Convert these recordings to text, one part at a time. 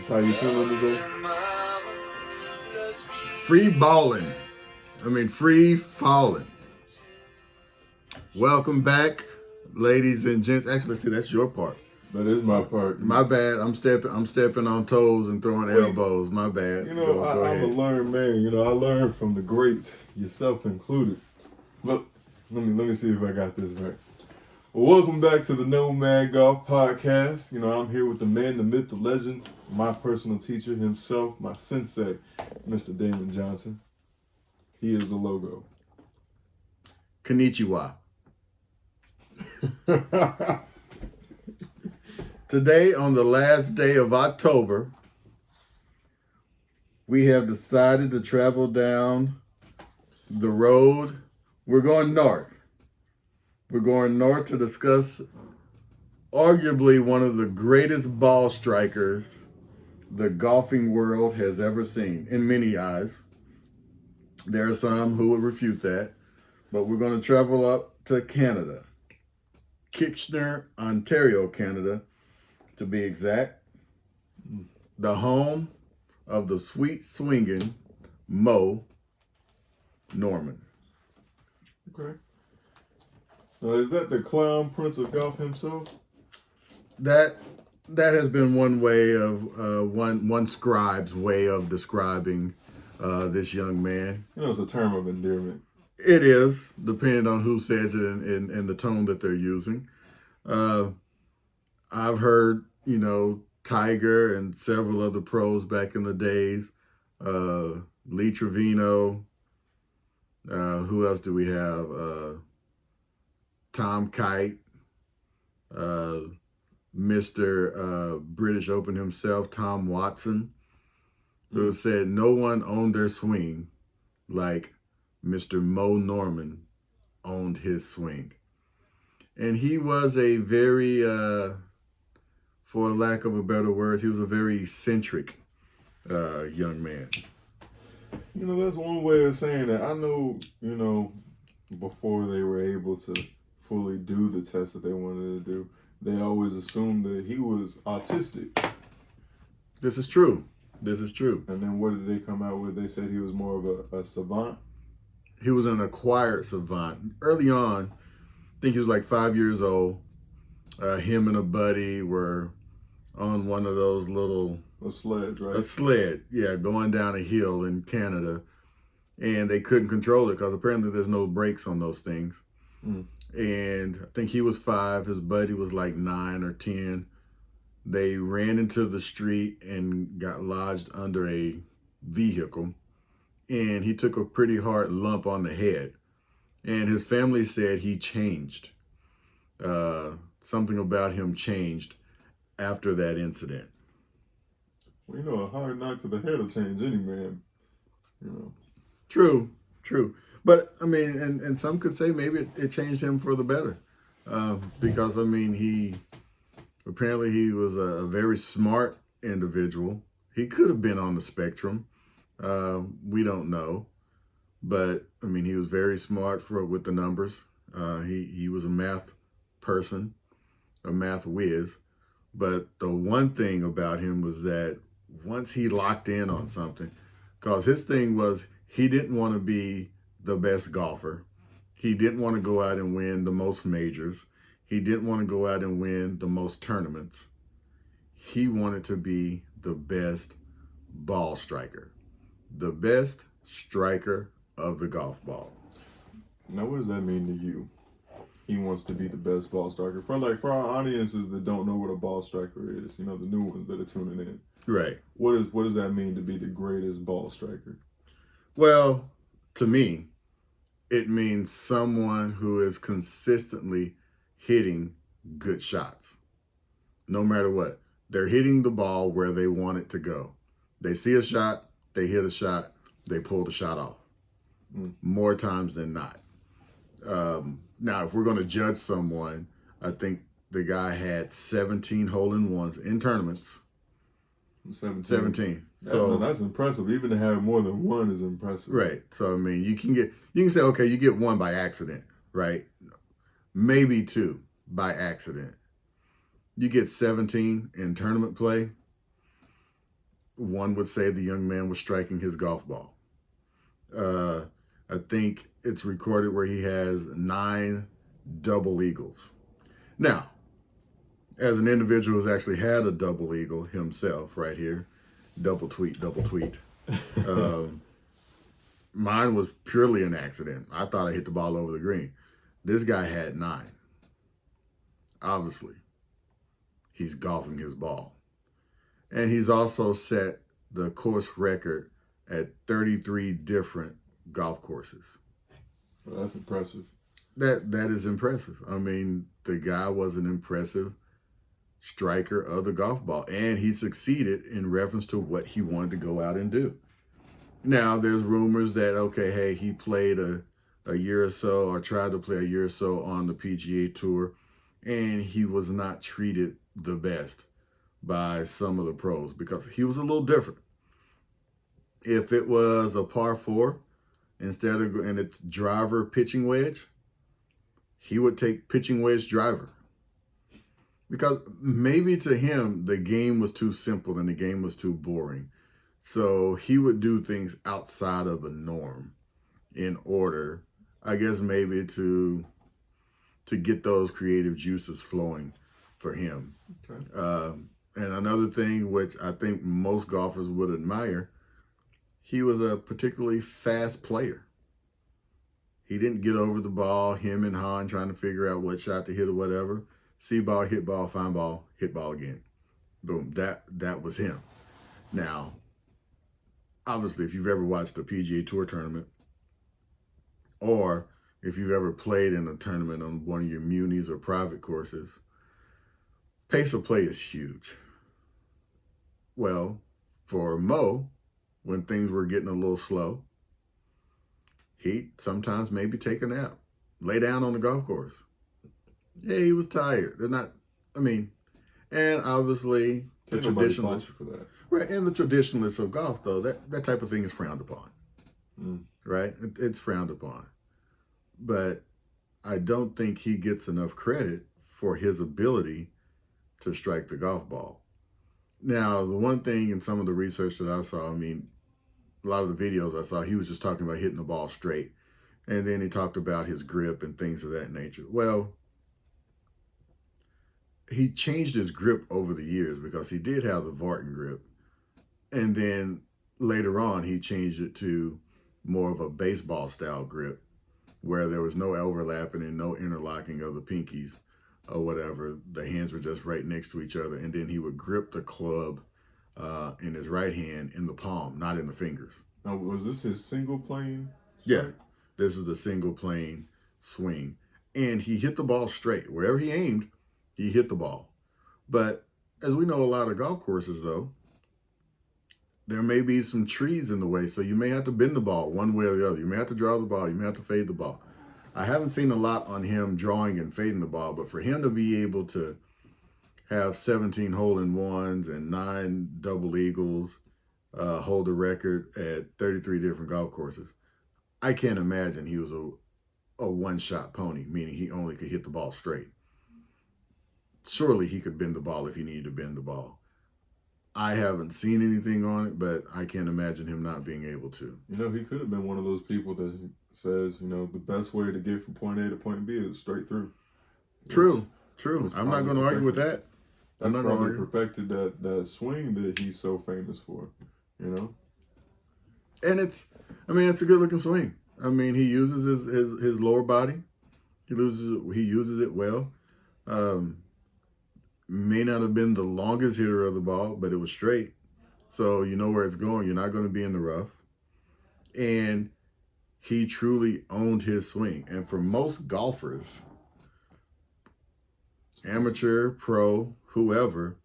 How you feeling today? Free balling. Free falling. Welcome back, ladies and gents. Actually, see, that's your part. That is my part. My bad. I'm stepping on toes and throwing elbows. My bad. Go I'm a learned man. I learned from the greats, yourself included. But let me see if I got this right. Well, welcome back to the Nomad Golf Podcast. I'm here with the man, the myth, the legend, my personal teacher himself, my sensei, Mr. Damon Johnson. He is the logo. Konnichiwa. Today, on the last day of October, we have decided to travel down the road. We're going north. We're going north to discuss arguably one of the greatest ball strikers the golfing world has ever seen, in many eyes. There are some who would refute that, but we're going to travel up to Canada. Kitchener, Ontario, Canada, to be exact. The home of the sweet swinging Moe Norman. Okay. Now, is that the clown prince of golf himself? That has been one way of one scribe's way of describing this young man. It's a term of endearment. It is, depending on who says it and the tone that they're using. I've heard, Tiger and several other pros back in the days. Lee Trevino. Who else do we have? Tom Kite. Mr. British Open himself, Tom Watson, who said no one owned their swing like Mr. Moe Norman owned his swing. And he was a very, for lack of a better word, he was a very eccentric young man. That's one way of saying that. I know, before they were able to fully do the test that they wanted to do, they always assumed that he was autistic. This is true. And then what did they come out with? They said he was more of a savant. He was an acquired savant. Early on, I think he was like 5 years old. Him and a buddy were on one of those little... A sled, right? A sled, yeah, going down a hill in Canada. And they couldn't control it because apparently there's no brakes on those things. And I think he was 5. His buddy was like 9 or 10. They ran into the street and got lodged under a vehicle. And he took a pretty hard lump on the head. And his family said he changed. Something about him changed after that incident. Well, a hard knock to the head will change any man. True. But, and some could say maybe it changed him for the better. Because, he was a very smart individual. He could have been on the spectrum. We don't know. But, he was very smart with the numbers. He was a math person, a math whiz. But the one thing about him was that once he locked in on something, because his thing was he didn't want to be the best golfer. He didn't want to go out and win the most majors. He didn't want to go out and win the most tournaments. He wanted to be the best ball striker, the best striker of the golf ball. Now, what does that mean to you? He wants to be the best ball striker. For our audiences that don't know what a ball striker is, the new ones that are tuning in. Right. What does that mean to be the greatest ball striker? Well, to me, it means someone who is consistently hitting good shots. No matter what. They're hitting the ball where they want it to go. They see a shot, they hit a shot, they pull the shot off. More times than not. Now, if we're going to judge someone, I think the guy had 17 hole-in-ones in tournaments. 17. So that's impressive. Even to have more than one is impressive. Right. So you can say, okay, you get one by accident, right? Maybe two by accident. You get 17 in tournament play. one would say the young man was striking his golf ball. I think it's recorded where he has 9 double eagles. Now, as an individual who's actually had a double eagle himself, right here, double tweet. Mine was purely an accident. I thought I hit the ball over the green. This guy had 9. Obviously, he's golfing his ball. And he's also set the course record at 33 different golf courses. Well, that's impressive. That is impressive. I mean, the guy was an impressive striker of the golf ball, and he succeeded in reference to what he wanted to go out and do. Now, there's rumors that, okay, hey, he played a year or so, or tried to play a year or so on the PGA Tour, and he was not treated the best by some of the pros because he was a little different. If it was a par 4 instead of, and it's driver pitching wedge, he would take pitching wedge driver. Because maybe to him, the game was too simple and the game was too boring. So he would do things outside of the norm in order, I guess, maybe to get those creative juices flowing for him. Okay. And another thing, which I think most golfers would admire, he was a particularly fast player. He didn't get over the ball, him and Han trying to figure out what shot to hit or whatever. See ball, hit ball, find ball, hit ball again. Boom. That was him. Now, obviously, if you've ever watched a PGA Tour tournament, or if you've ever played in a tournament on one of your munis or private courses, pace of play is huge. Well, for Mo, when things were getting a little slow, he'd sometimes maybe take a nap, lay down on the golf course. Yeah, he was tired. And obviously the traditionalists for that. Right, and the traditionalists of golf, though, that type of thing is frowned upon. Right? It's frowned upon. But I don't think he gets enough credit for his ability to strike the golf ball. Now, the one thing in some of the research that I saw, a lot of the videos I saw, he was just talking about hitting the ball straight. And then he talked about his grip and things of that nature. Well, he changed his grip over the years because he did have the Vartan grip. And then later on, he changed it to more of a baseball style grip where there was no overlapping and no interlocking of the pinkies or whatever. The hands were just right next to each other. And then he would grip the club in his right hand in the palm, not in the fingers. Now, was this his single plane? Yeah, this is the single plane swing. And he hit the ball straight. Wherever he aimed, he hit the ball. But as we know, a lot of golf courses, though, there may be some trees in the way, so you may have to bend the ball one way or the other. You may have to draw the ball. You may have to fade the ball. I haven't seen a lot on him drawing and fading the ball, but for him to be able to have 17 hole-in-ones and 9 double eagles, hold the record at 33 different golf courses, I can't imagine he was a one-shot pony, meaning he only could hit the ball straight. Surely he could bend the ball if he needed to bend the ball. I haven't seen anything on it, but I can't imagine him not being able to. He could have been one of those people that says, the best way to get from point A to point B is straight through. True. I'm not going to argue with that. That probably perfected that swing that he's so famous for, And it's a good looking swing. He uses his lower body. He uses it well. May not have been the longest hitter of the ball, but it was straight. So you know where it's going. You're not going to be in the rough. And he truly owned his swing. And for most golfers, amateur, pro, whoever,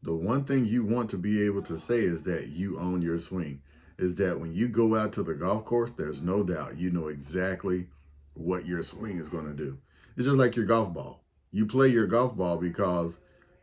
the one thing you want to be able to say is that you own your swing. Is that when you go out to the golf course, there's no doubt you know exactly what your swing is going to do. It's just like your golf ball. You play your golf ball because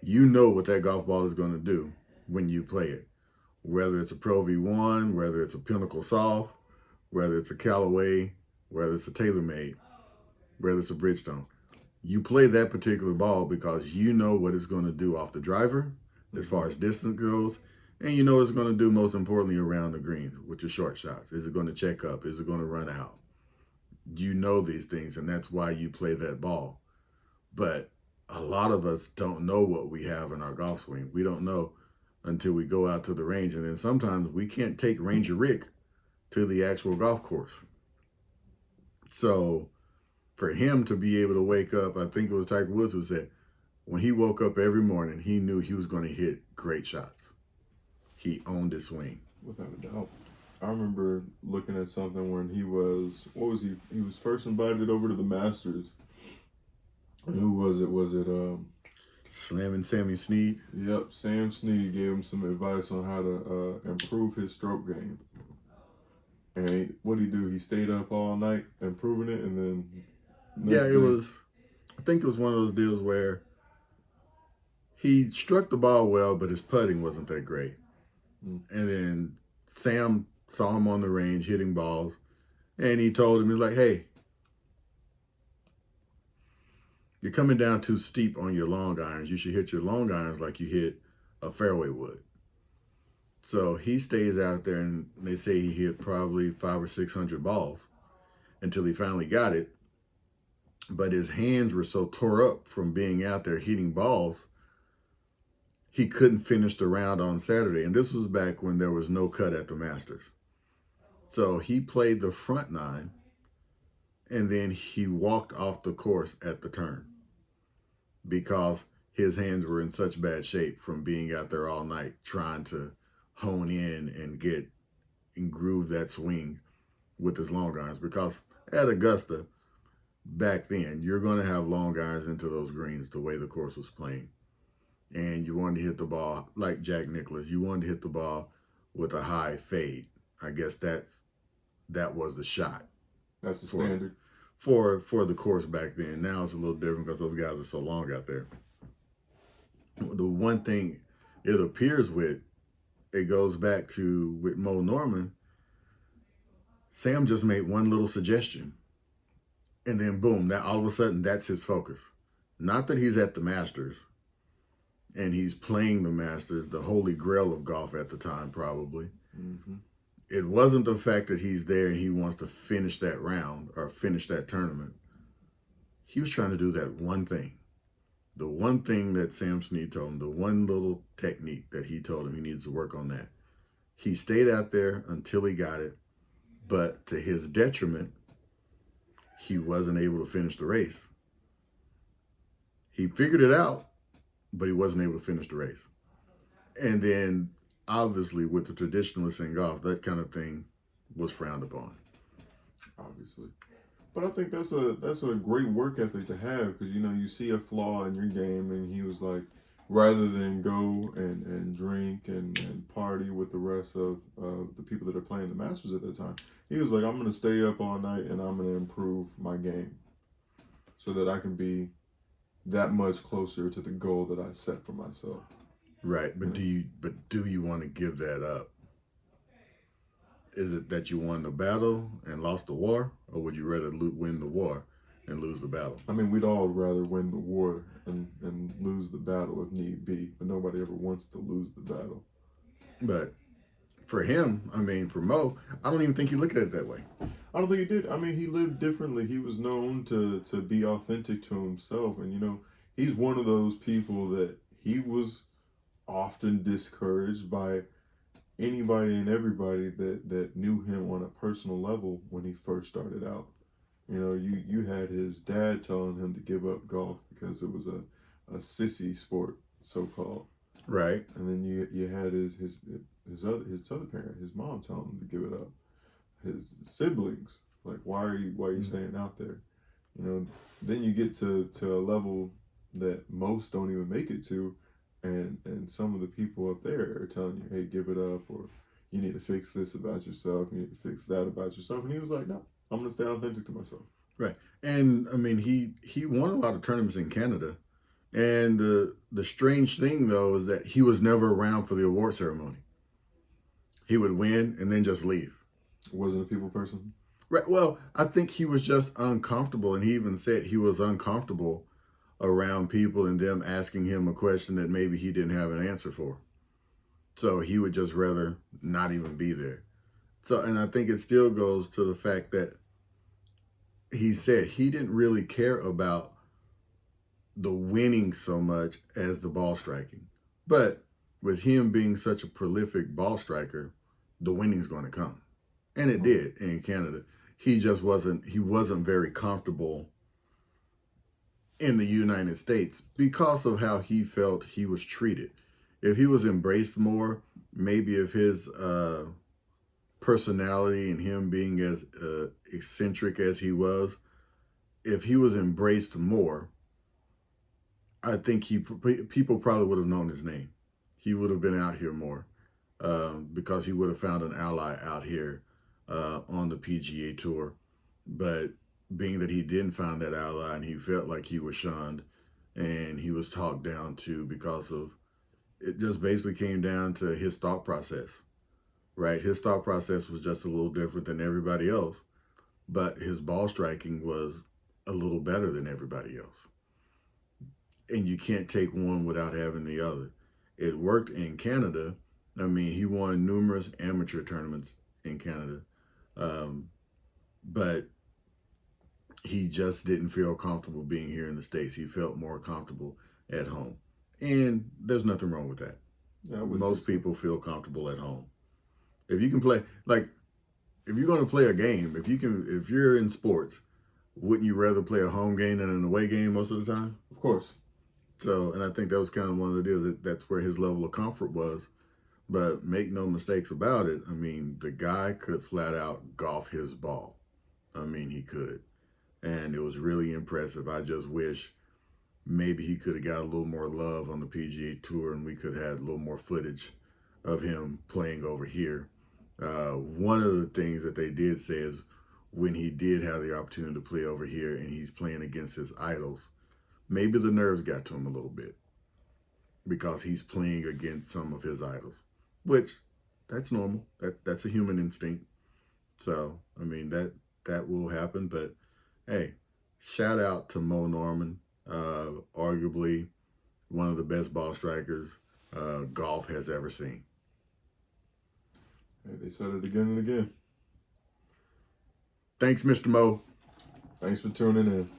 you know what that golf ball is going to do when you play it. Whether it's a Pro V1, whether it's a Pinnacle Soft, whether it's a Callaway, whether it's a TaylorMade, whether it's a Bridgestone. You play that particular ball because you know what it's going to do off the driver as far as distance goes, And you know it's going to do most importantly around the greens with your short shots. Is it going to check up? Is it going to run out? You know these things, and that's why you play that ball. But a lot of us don't know what we have in our golf swing. We don't know until we go out to the range. And then sometimes we can't take Ranger Rick to the actual golf course. So for him to be able to wake up, I think it was Tiger Woods who said, when he woke up every morning, he knew he was going to hit great shots. He owned his swing. Without a doubt. I remember looking at something when he was, what was he? He was first invited over to the Masters. And who was it? Was it, Slamming Sammy Snead? Yep, Sam Snead gave him some advice on how to improve his stroke game. And what did he do? He stayed up all night improving it, and then I think it was one of those deals where he struck the ball well, but his putting wasn't that great. And then Sam saw him on the range hitting balls, and he told him, he's like, hey, you're coming down too steep on your long irons. You should hit your long irons like you hit a fairway would. So he stays out there, and they say he hit probably 500 or 600 balls until he finally got it. But his hands were so tore up from being out there hitting balls, he couldn't finish the round on Saturday. And this was back when there was no cut at the Masters. So he played the front nine, and then he walked off the course at the turn because his hands were in such bad shape from being out there all night trying to hone in and get and groove that swing with his long irons. Because at Augusta, back then, you're going to have long irons into those greens the way the course was playing. And you wanted to hit the ball like Jack Nicklaus. You wanted to hit the ball with a high fade. I guess that was the shot. That's the standard. For the course back then. Now it's a little different because those guys are so long out there. The one thing it appears with, it goes back to with Mo Norman, Sam just made one little suggestion. And then boom, that all of a sudden that's his focus. Not that he's at the Masters and he's playing the Masters, the holy grail of golf at the time probably. Mm-hmm. It wasn't the fact that he's there and he wants to finish that round or finish that tournament. He was trying to do that one thing. The one thing that Sam Snead told him, the one little technique that he told him he needs to work on that. He stayed out there until he got it, but to his detriment, he wasn't able to finish the race. He figured it out, but he wasn't able to finish the race. And then, obviously, with the traditionalists in golf, that kind of thing was frowned upon. Obviously. But I think that's a great work ethic to have because, you know, you see a flaw in your game and he was like, rather than go and drink and party with the rest of the people that are playing the Masters at that time, he was like, I'm going to stay up all night and I'm going to improve my game so that I can be that much closer to the goal that I set for myself. Right, but do you want to give that up? Is it that you won the battle and lost the war, or would you rather win the war and lose the battle? I mean, we'd all rather win the war and lose the battle if need be, but nobody ever wants to lose the battle. But for him, I mean, for Mo, I don't even think he looked at it that way. I don't think he did. I mean, he lived differently. He was known to be authentic to himself, and, you know, he's one of those people that he was often discouraged by anybody and everybody that knew him on a personal level when he first started out. You know, you had his dad telling him to give up golf because it was a sissy sport, so-called. Right. And then you had his other parent, his mom, telling him to give it up. His siblings, like, why are you staying out there? You know, then you get to a level that most don't even make it to. And some of the people up there are telling you, hey, give it up, or you need to fix this about yourself, you need to fix that about yourself. And he was like, no, I'm going to stay authentic to myself. Right. And, I mean, he won a lot of tournaments in Canada. And the strange thing, though, is that he was never around for the award ceremony. He would win and then just leave. Wasn't a people person? Right. Well, I think he was just uncomfortable. And he even said he was uncomfortable around people and them asking him a question that maybe he didn't have an answer for. So he would just rather not even be there. So, and I think it still goes to the fact that he said he didn't really care about the winning so much as the ball striking. But with him being such a prolific ball striker, the winning's going to come. And it did in Canada. He wasn't very comfortable in the United States because of how he felt he was treated. If he was embraced more, maybe if his personality and him being as eccentric as he was, if he was embraced more, I think people probably would have known his name. He would have been out here more because he would have found an ally out here on the PGA Tour. But being that he didn't find that ally and he felt like he was shunned and he was talked down to because of it, just basically came down to his thought process, right? His thought process was just a little different than everybody else, but his ball striking was a little better than everybody else. And you can't take one without having the other. It worked in Canada. I mean, he won numerous amateur tournaments in Canada, but he just didn't feel comfortable being here in the States. He felt more comfortable at home. And there's nothing wrong with that. Yeah, Most people feel comfortable at home. If you can play, like, if you're going to play a game, if you're in sports, wouldn't you rather play a home game than an away game most of the time? Of course. So, and I think that was kind of one of the deals. That's where his level of comfort was. But make no mistakes about it. I mean, the guy could flat out golf his ball. I mean, he could. And it was really impressive. I just wish maybe he could have got a little more love on the PGA Tour and we could have had a little more footage of him playing over here. One of the things that they did say is when he did have the opportunity to play over here and he's playing against his idols, maybe the nerves got to him a little bit because he's playing against some of his idols, which that's normal. That's a human instinct. So, I mean, that will happen. But, hey, shout out to Mo Norman, arguably one of the best ball strikers golf has ever seen. Hey, they said it again and again. Thanks, Mr. Mo. Thanks for tuning in.